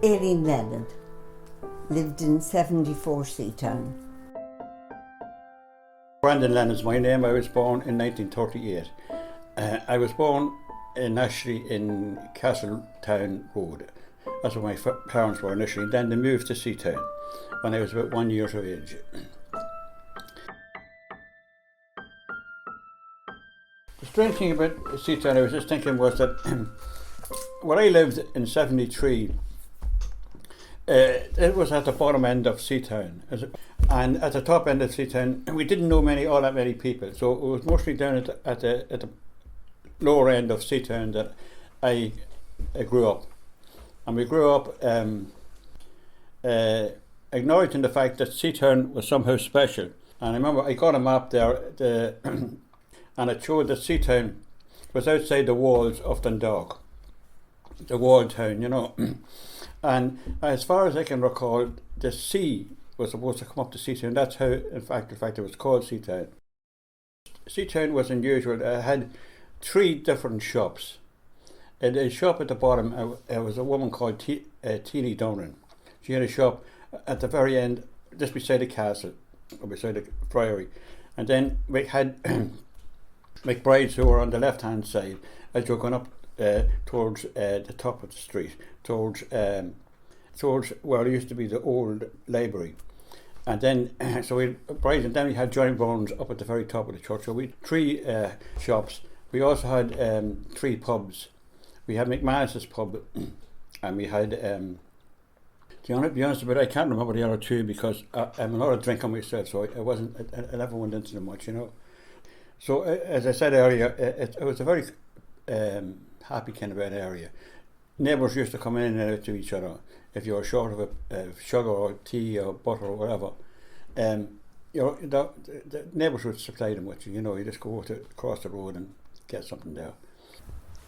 Aileen Lennon lived in 74 Seatown. Brandon Lennon's my name. I was born in 1938. I was born initially in Castletown Road. That's where my parents were initially. Then they moved to Seatown when I was about 1 year of age. The strange thing about Seatown, I was just thinking, was that when I lived in 73, it was at the bottom end of Seatown, and at the top end of Seatown, we didn't know all that many people. So it was mostly down at the lower end of Seatown that I grew up, and we grew up acknowledging the fact that Seatown was somehow special. And I remember I got a map there, and it showed that Seatown was outside the walls of Dundalk, the walled town, you know. And as far as I can recall, the sea was supposed to come up to Seatown. That's how, in fact, it was called Seatown. Seatown was unusual. It had 3 different shops. In a shop at the bottom, there was a woman called Teely Donan. She had a shop at the very end, just beside the castle, or beside the priory. And then we had McBride's, who were on the left-hand side, as you're going up towards the top of the street, towards where it used to be the old library. And then, so we Brides, and then we had Johnny Bones up at the very top of the church. So we had 3 shops. We also had 3 pubs. We had McManus's pub, and we had, to be honest about it, I can't remember the other 2 because I'm not a drinker myself, so I never went into them much, you know. So as I said earlier, it was a very happy kind of an area. Neighbours used to come in and out to each other. If you were short of sugar or tea or butter or whatever, you know, the neighbours would supply them with you. You know, you just go across the road and get something there.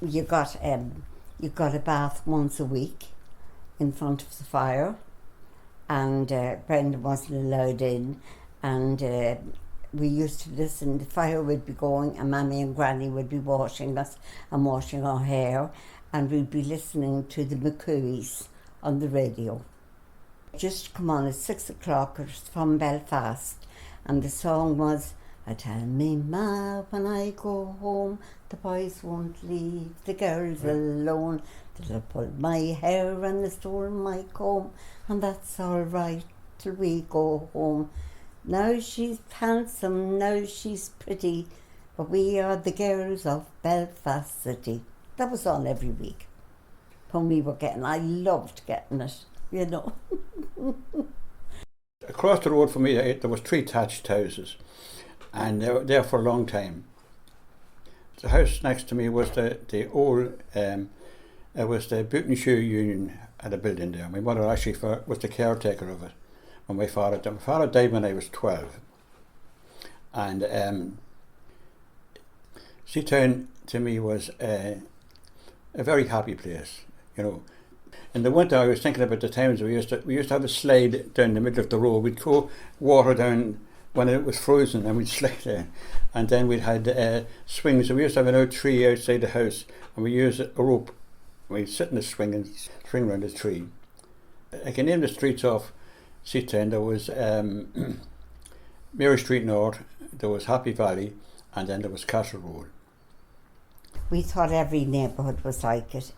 You got a bath once a week in front of the fire, and Brendan wasn't allowed in, and we used to listen. The fire would be going, and Mammy and Granny would be washing us and washing our hair, and we'd be listening to the McCooeys on the radio. Just come on at 6 o'clock. It was from Belfast, and the song was, "Tell me, Ma, when I go home, the boys won't leave the girls alone. They'll pull my hair and they'll steal my comb, and that's all right till we go home. Now she's handsome, now she's pretty, but we are the girls of Belfast City." That was on every week when we were I loved getting it, you know. Across the road from me, there was 3 thatched houses, and they were there for a long time. The house next to me was the old, it was the Boot and Shoe Union had a building there. My mother actually was the caretaker of it when my father died. My father died when I was 12. And Seatown to me was a very happy place, you know. In the winter, I was thinking about the times we used to have a slide down the middle of the road. We'd throw water down when it was frozen, and we'd slide down. And then we'd had swings. So we used to have an old tree outside the house, and we used a rope. We'd sit in the swing and swing around the tree. I can name the streets off Seatown. There was Mary Street North, there was Happy Valley, and then there was Castle Road. We thought every neighbourhood was like it,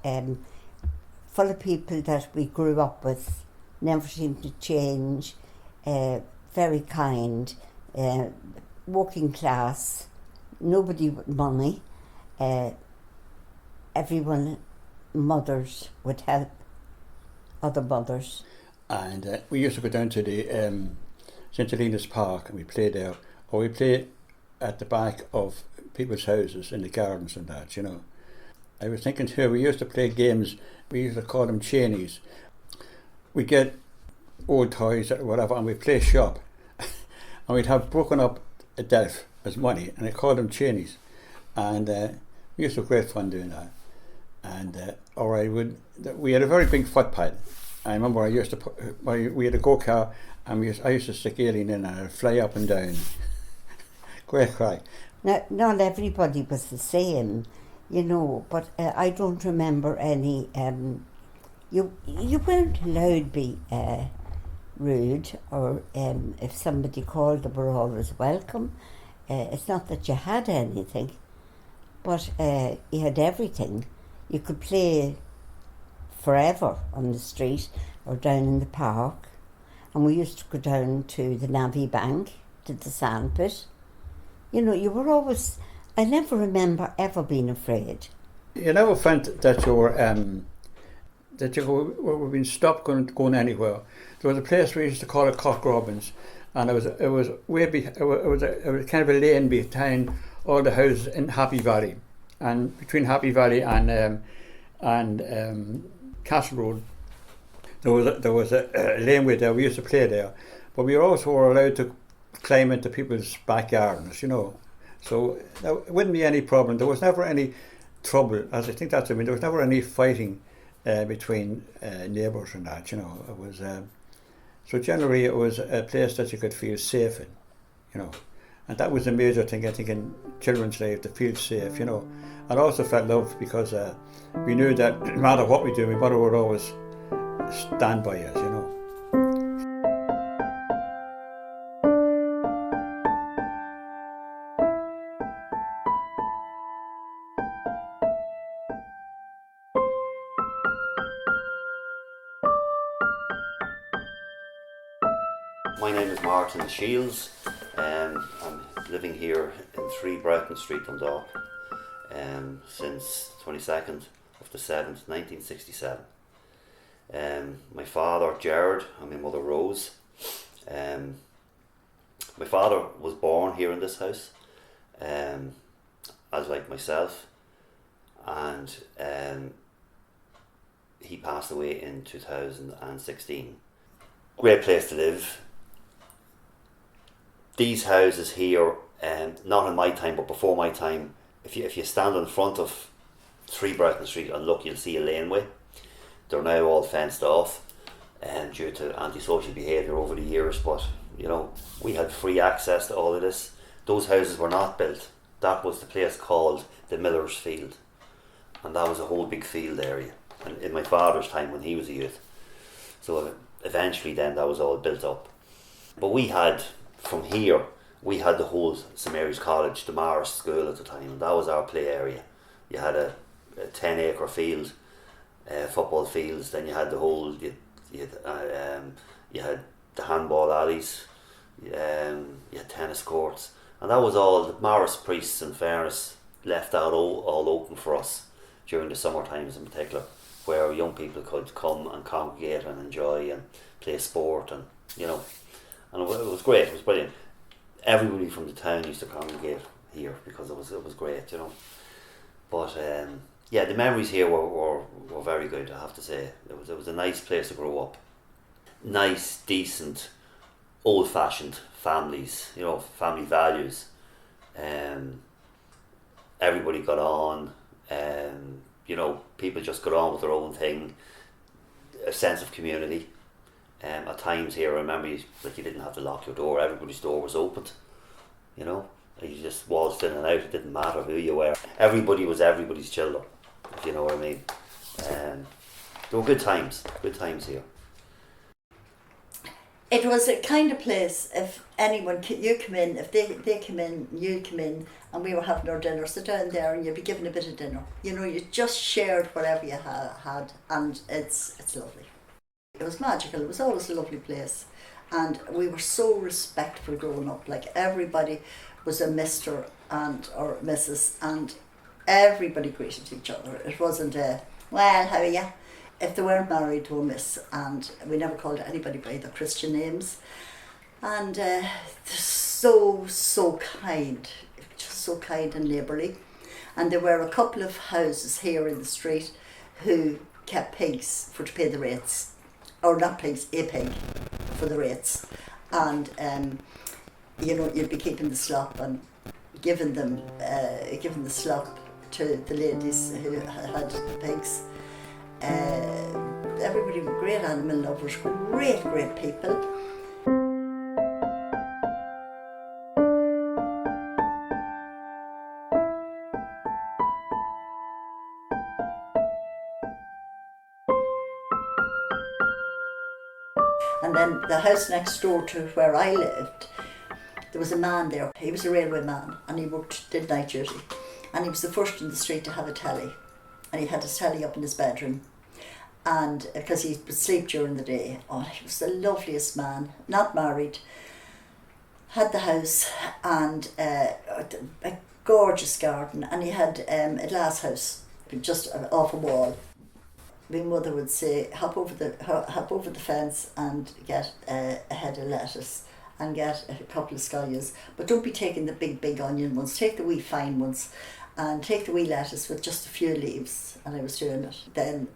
full of people that we grew up with, never seemed to change, very kind, working class, nobody with money, everyone, mothers would help other mothers. And we used to go down to the St. Helena's Park, and we played there, or we played at the back of people's houses in the gardens and that, you know. I was thinking here, we used to play games, we used to call them chainies. We'd get old toys or whatever, and we'd play shop. And we'd have broken up a delf as money, and I called them chainies. And we used to have great fun doing that. And we had a very big footpad. I remember I used to we had a go-kart, and I used to stick Aileen in, and I'd fly up and down. Great crack. Now, not everybody was the same, you know, but I don't remember any you weren't allowed to be rude, or if somebody called, they were always welcome. It's not that you had anything, but you had everything. You could play forever on the street or down in the park. And we used to go down to the Navy Bank, to the sandpit. You know, you were always, I never remember ever being afraid. You never felt that you were being stopped going anywhere. There was a place we used to call it Cock Robbins, and it was kind of a lane behind all the houses in Happy Valley, and between Happy Valley and Castle Road, there was a laneway there. We used to play there, but we also were allowed to climb into people's backyards, you know. So it wouldn't be any problem. There was never any trouble, as I think that's I mean. There was never any fighting between neighbours and that, you know. It was so generally it was a place that you could feel safe in, you know. And that was a major thing, I think, in children's life, to feel safe, you know. And also felt loved, because we knew that no matter what we do, my mother would always stand by us, you know. My name is Martin Shields. I'm living here in 3 Broughton Street, Dundalk, since 22nd of the 7th, 1967. My father, Gerard, and my mother, Rose. My father was born here in this house, as like myself, and he passed away in 2016. Great place to live. These houses here, not in my time, but before my time, if you stand in front of 3 Broughton Street and look, you'll see a laneway. They're now all fenced off due to antisocial behaviour over the years, but you know, we had free access to all of this. Those houses were not built. That was the place called the Miller's Field, and that was a whole big field area, and in my father's time when he was a youth. So eventually then that was all built up. But we had, from here, we had the whole St Mary's College, the Morris School at the time, and that was our play area. You had a 10-acre field, football fields, then you had the whole, you had the handball alleys, you had tennis courts, and that was all. The Morris priests, in fairness, left that all open for us during the summer times in particular, where young people could come and congregate and enjoy and play sport, and you know, and it was great. It was brilliant. Everybody from the town used to congregate here because it was great, you know. But yeah, the memories here were very good, I have to say. It was a nice place to grow up. Nice, decent, old-fashioned families, you know, family values. Everybody got on. You know, people just got on with their own thing. A sense of community. At times here, I remember you didn't have to lock your door. Everybody's door was opened. You know, you just waltzed in and out. It didn't matter who you were. Everybody was everybody's children, if you know what I mean. There were good times here. It was a kind of place, if anyone, you come in, if they come in, you come in, and we were having our dinner, sit down there and you'd be given a bit of dinner. You know, you just shared whatever you had, and it's lovely. It was magical. It was always a lovely place, and we were so respectful growing up. Like, everybody was a Mr. and or Mrs. and everybody greeted each other. It wasn't a, well, how are you? If they weren't married, they were Miss, and we never called anybody by their Christian names. And they're so kind, just so kind and neighbourly. And there were a couple of houses here in the street who kept pigs to pay the rates. Or not pigs, a pig for the rates. And you know, you'd be keeping the slop and giving the slop to the ladies who had the pigs. Everybody were great animal lovers, great people. And then the house next door to where I lived, there was a man there. He was a railway man, and he did night duty. And he was the first in the street to have a telly. And he had his telly up in his bedroom. And because he would sleep during the day. Oh, he was the loveliest man, not married, had the house and a gorgeous garden, and he had a glass house just off a wall. My mother would say, hop over the fence and get a head of lettuce and get a couple of scallions, but don't be taking the big onion ones, take the wee fine ones, and take the wee lettuce with just a few leaves. And I was doing it. Then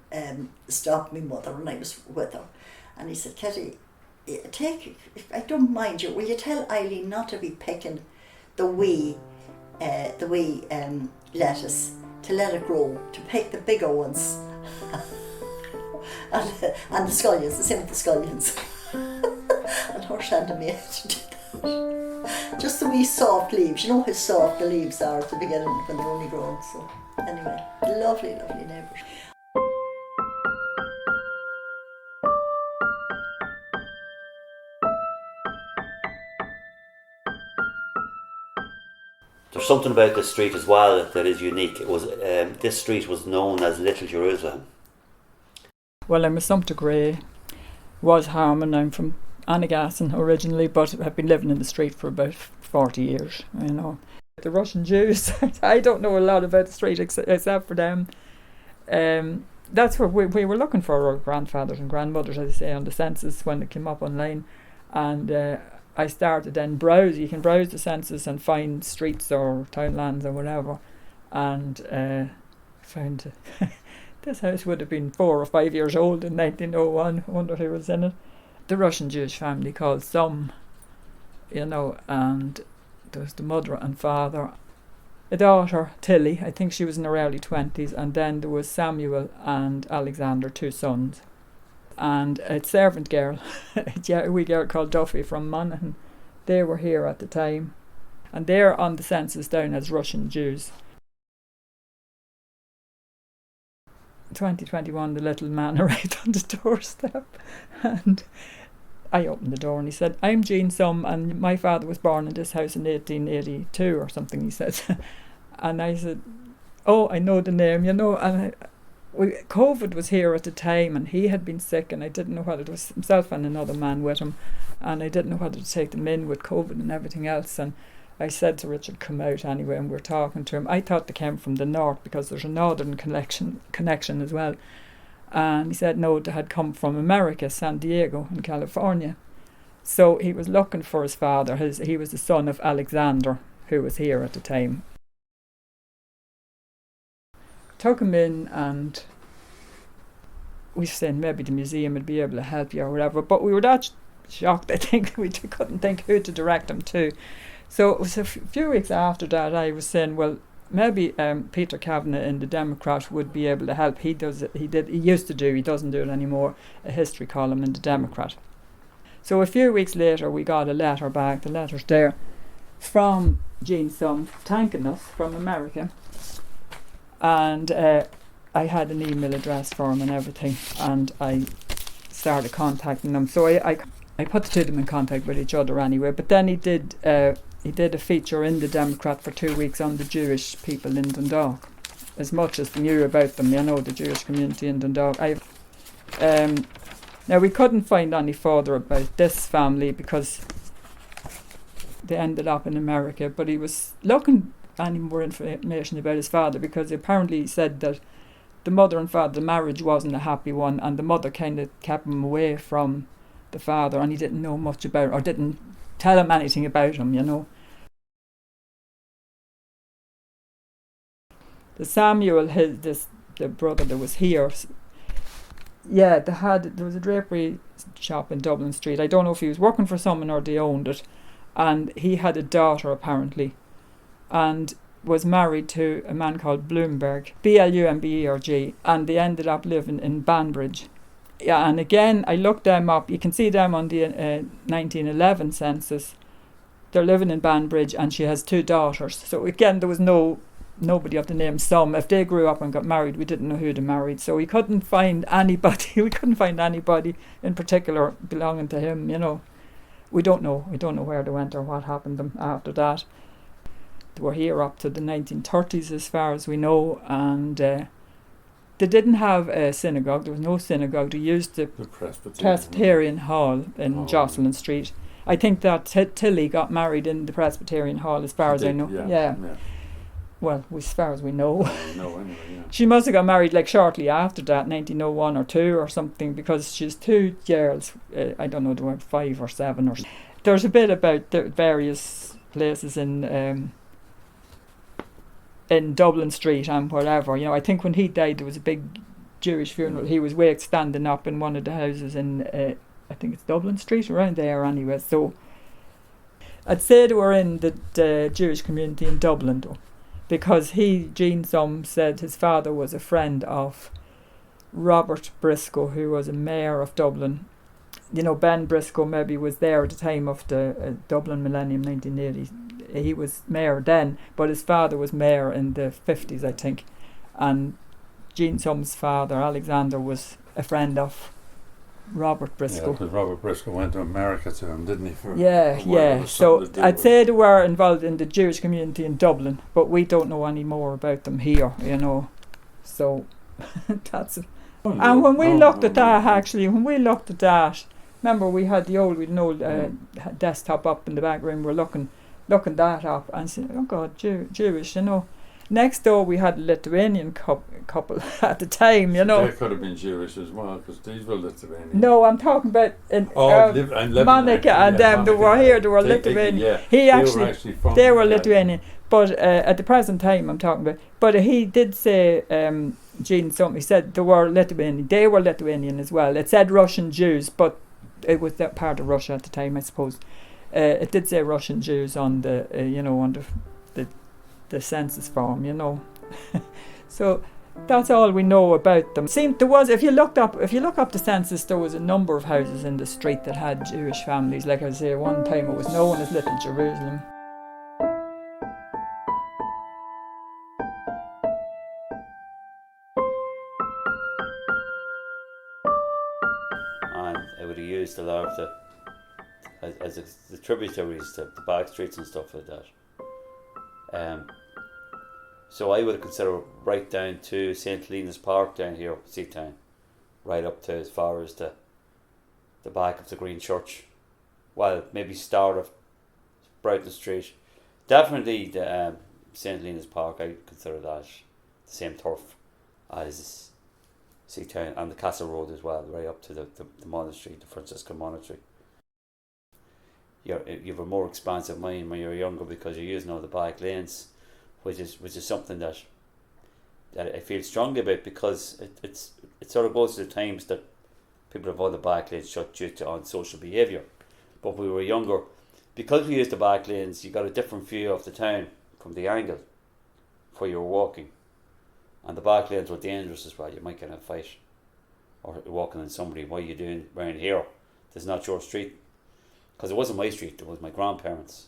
stopped my mother, and I was with her, and he said, Kitty, I don't mind you, will you tell Eileen not to be picking the wee lettuce, to let it grow, to pick the bigger ones. and the scallions, the same with the scallions. And her sending me out to do that. Just the wee soft leaves, you know how soft the leaves are at the beginning when they're only growing. So anyway, lovely neighbours. There's something about this street as well that is unique. It was this street was known as Little Jerusalem. Well, I'm a Sumpter Gray, was Harmon. I'm from Annagassan originally, but have been living in the street for about 40 years, you know. The Russian Jews, I don't know a lot about the street except for them. That's where we were looking for our grandfathers and grandmothers, as I say, on the census when it came up online. And I started then browse. You can browse the census and find streets or townlands or whatever. And found this house would have been 4 or 5 years old in 1901. I wonder who was in it. The Russian Jewish family called Some, you know, and there was the mother and father, a daughter, Tilly, I think she was in her early 20s, and then there was Samuel and Alexander, 2 sons. And a servant girl, a wee girl called Duffy from Monaghan. They were here at the time. And they're on the census down as Russian Jews. 2021, the little man arrived on the doorstep, and I opened the door and he said, I'm Jean Sum, and my father was born in this house in 1882 or something, he said. And I said, oh, I know the name, you know. And COVID was here at the time, and he had been sick, and I didn't know whether it was himself and another man with him, and I didn't know whether to take them in with COVID and everything else. And I said to Richard, come out anyway, and we were talking to him. I thought they came from the north because there's a northern connection as well. And he said no, they had come from America, San Diego in California. So he was looking for his father. He was the son of Alexander, who was here at the time. Took him in, and we were saying maybe the museum would be able to help you or whatever, but we were that shocked, I think, we couldn't think who to direct him to. So it was a few weeks after that I was saying, well, maybe Peter Kavanagh in the Democrat would be able to help. He doesn't do it anymore, a history column in the Democrat. So a few weeks later we got a letter back, the letter's there, from Jean Sum, thanking us, from America. And I had an email address for him and everything, and I started contacting them. So I put the two of them in contact with each other anyway. But then he did a feature in the Democrat for 2 weeks on the Jewish people in Dundalk, as much as they knew about them, you know, the Jewish community in Dundalk. Now we couldn't find any further about this family because they ended up in America, but he was looking any more information about his father, because apparently he said that the mother and father, the marriage wasn't a happy one, and the mother kind of kept him away from the father, and he didn't know much about, or didn't tell him anything about him, you know. The Samuel, the brother that was here, there was a drapery shop in Dublin Street. I don't know if he was working for someone or they owned it, and he had a daughter apparently, and was married to a man called Bloomberg, Blumberg, and they ended up living in Banbridge. Yeah, and again, I looked them up. You can see them on the 1911 census. They're living in Banbridge, and she has 2 daughters. So again, there was no nobody of the name Some. If they grew up and got married, we didn't know who they married. So we couldn't find anybody. We couldn't find anybody in particular belonging to him. We don't know. We don't know where they went or what happened to them after that. They were here up to the 1930s, as far as we know, and they didn't have a synagogue. There was no synagogue. They used the Presbyterian Hall in Jocelyn Street. I think that Tilly got married in the Presbyterian Hall, as far as I know. Yeah. Well, as far as we know. Anyway, yeah. She must have got married shortly after that, 1901 or 2 or something, because she's 2 girls. I don't know, they were 5 or 7 or. There's a bit about the various places in Dublin Street and whatever. I think when he died, there was a big Jewish funeral. He was waked standing up in one of the houses in, I think it's Dublin Street, around there anyway. So I'd say they were in the Jewish community in Dublin, though, because Gene Some said his father was a friend of Robert Briscoe, who was a mayor of Dublin. Ben Briscoe maybe was there at the time of the Dublin Millennium 1980. He was mayor then, but his father was mayor in the 50s, I think. And Gene Some's father, Alexander, was a friend of Robert Briscoe. Yeah, because Robert Briscoe went to America to him, didn't he? So I'd say they were involved in the Jewish community in Dublin, but we don't know any more about them here, So that's it. And when we looked at that, remember we had an old desktop up in the back room. We're looking that up and saying, oh God, Jewish, Next door we had a Lithuanian couple at the time, They could have been Jewish as well, because these were Lithuanian. No, I'm talking about Monica and them. They were here. They were Lithuanian. They were Lithuanian. But at the present time, I'm talking about. But he did say, Gene something. He said they were Lithuanian. They were Lithuanian as well. It said Russian Jews, but it was that part of Russia at the time, I suppose. It did say Russian Jews on the on the census form, So that's all we know about them. There was, if you look up the census, there was a number of houses in the street that had Jewish families. Like I say, one time it was known as Little Jerusalem. And I would have used a lot of as the tributaries, the back streets and stuff like that. So I would have considered right down to St. Helena's Park down here, Seatown, right up to as far as the back of the Green Church. Well, maybe start of Broughton Street. Definitely the St. Helena's Park, I consider that the same turf as Seatown, and the Castle Road as well, right up to the monastery, the Franciscan monastery. You have a more expansive mind when you're younger because you're using all the back lanes, which is something that I feel strongly about, because it sort of goes to the times that people have all the back lanes shut due to unsocial behaviour. But when we were younger, because we used the back lanes, you got a different view of the town from the angle where you were walking. And the back lanes were dangerous as well. You might get in a fight or walking in somebody. What are you doing around here? This is not your street. Because it wasn't my street, it was my grandparents'.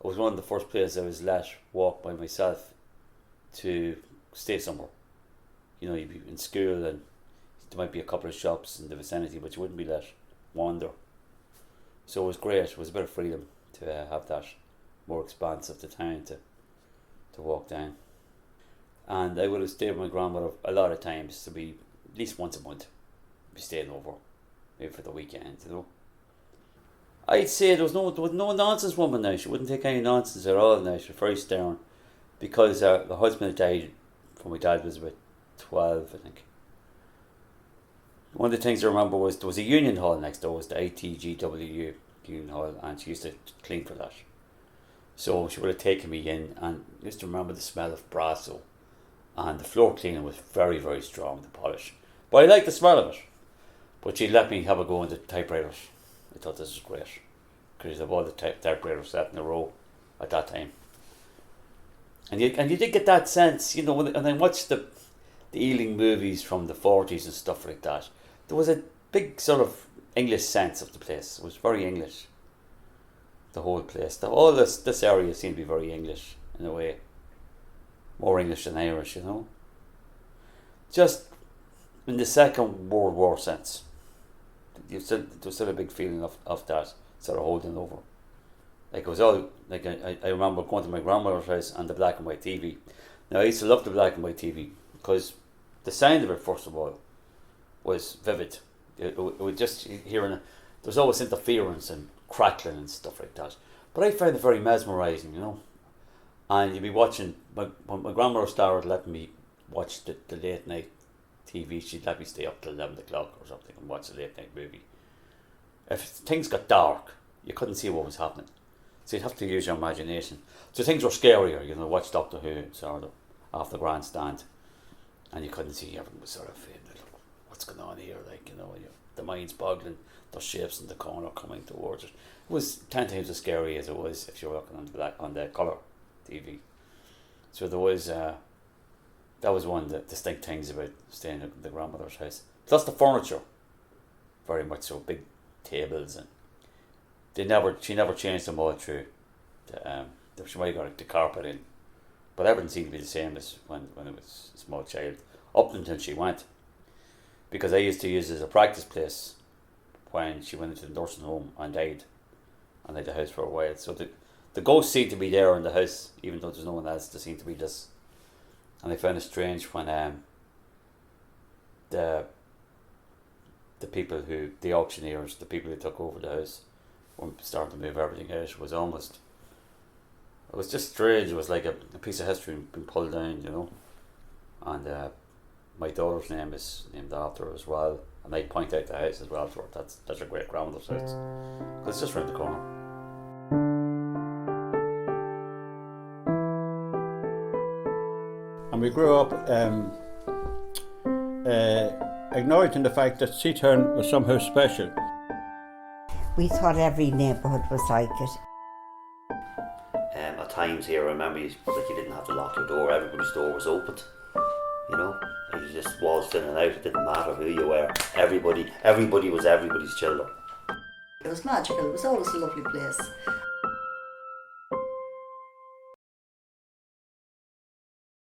It was one of the first places I was let walk by myself to stay somewhere. You'd be in school and there might be a couple of shops in the vicinity, but you wouldn't be let wander. So it was great. It was a bit of freedom to have that more expanse of the town to walk down. And I would have stayed with my grandmother a lot of times, to be at least once a month, be staying over, maybe for the weekend, I'd say there was no nonsense woman now. She wouldn't take any nonsense at all now. She was very stern, because the husband died when my dad was about 12, I think. One of the things I remember was there was a union hall next door. It was the ITGWU union hall, and she used to clean for that. So she would have taken me in, and I used to remember the smell of brasso, and the floor cleaning was very, very strong, the polish. But I liked the smell of it. But she let me have a go on the typewriters. I thought this was great, because of all the typewriters sat in a row at that time. And you did get that sense, and I watched the Ealing movies from the 40s and stuff like that. There was a big sort of English sense of the place. It was very English, the whole place. All this area seemed to be very English in a way. more English than Irish, you know. Just in the Second World War sense, there was still a big feeling of that sort of holding over. Like it was all like I remember going to my grandmother's house and the black and white TV. Now I used to love the black and white TV because the sound of it, first of all, was vivid. It would just hearing there was always interference and crackling and stuff like that. But I found it very mesmerising, you know. And you'd be watching, when my grandmother started letting me watch the late night TV, she'd let me stay up till 11 o'clock or something and watch the late night movie. If things got dark, you couldn't see what was happening. So you'd have to use your imagination. So things were scarier, you know, watch Doctor Who sort of off the grandstand. And you couldn't see, everyone was sort of what's going on here, like, you know, the mind's boggling, there's shapes in the corner coming towards it. It was 10 times as scary as it was if you were looking on the colour TV. So there was that was one of the distinct things about staying at the grandmother's house. Plus the furniture, very much so, big tables, and she never changed them all through. She might have got the carpet in, but everything seemed to be the same as when it was a small child, up until she went. Because I used to use it as a practice place when she went into the nursing home and died, and I had the house for a while. So the ghosts seemed to be there in the house, even though there's no one else. There seemed to be this, and I found it strange when the people the auctioneers, the people who took over the house, when starting to move everything out, it was just strange. It was like a piece of history being pulled down, you know. And my daughter's name is named after her as well, and I point out the house as well for her. That's her great grandmother's house, because it's just round the corner. And we grew up acknowledging the fact that Seatown was somehow special. We thought every neighbourhood was like it. At times here, I remember you didn't have to lock your door. Everybody's door was opened. You know, and you just waltzed in and out. It didn't matter who you were. Everybody was everybody's children. It was magical. It was always a lovely place.